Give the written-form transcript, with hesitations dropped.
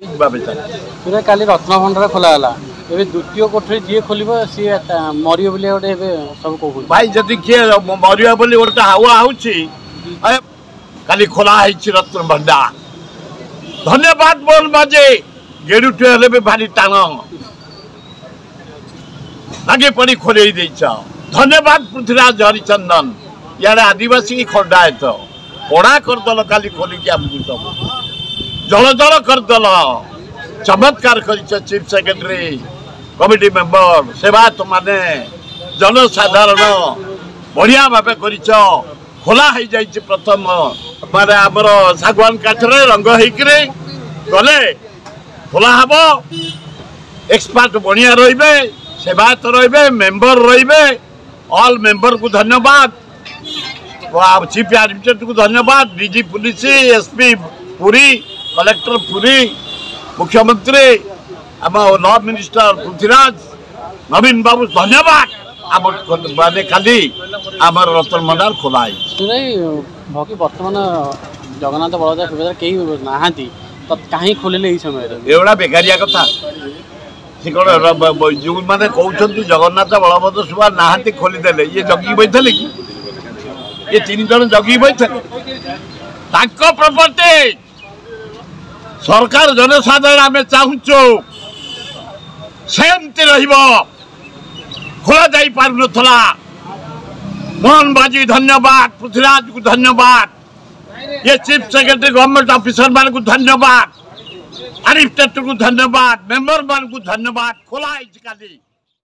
पूरा काली रत्नभंडार खोला गला एबे द्वितीय कोठरी जी खोल सी मरियो बोले गोटे सब कहूँ भाई जदि किए मरिया बोली गोटे हावा खाली खोला रत्नभंडार धन्यवाद बोल बाजे गेड़ुटे हेले भी भारी टाण आगे पड़ी खोल धन्यवाद पृथ्वीराज हरिचंदन यार आदिवासी की खंडायत पड़ा करदल खाली खोलिकी आमको सब जल जल करदल चमत्कार कर चीफ सेक्रेटरी कमिटी मेंबर सेवायत माने जनसाधारण बढ़िया भाव कर खोला हो जाए प्रथम माने आमर सागवान काठरे रंग होकरे गले खोला हम एक्सपर्ट बढ़िया रे सेवायत रे मेंबर रे ऑल मेंबर को धन्यवाद चीफ एडमिनिस्ट्रेटर को धन्यवाद DG police SP Puri collector Puri मुख्यमंत्री आम लॉ मिनिस्टर पृथ्वीराज नवीन बाबू धन्यवाद आम माने खाली आम रत्नभंडार खोला बाकी बर्तमान जगन्नाथ बलदेव सुभद्रा कहीं नहांती तो कहीं खोलिले ये समय एगुड़ा बेकारिया कथा सी कौन जो मैंने कहते जगन्नाथ बलभद्र सुभद्रा नहांती खोलीदे ये जगी बैठे कि ये तीन जन जगी बैठे प्रॉपर्टी सरकार जनसाधारण आम चाहूचु सेमती खोला जा पार नाला मोहन बाजी धन्यवाद पृथ्वीराज को धन्यवाद ये चीफ सेक्रेटरी गवर्नमेंट ऑफिसर मान को धन्यवाद एडमिनिस्ट्रेटर को धन्यवाद मेंबर मान को धन्यवाद खोला काली।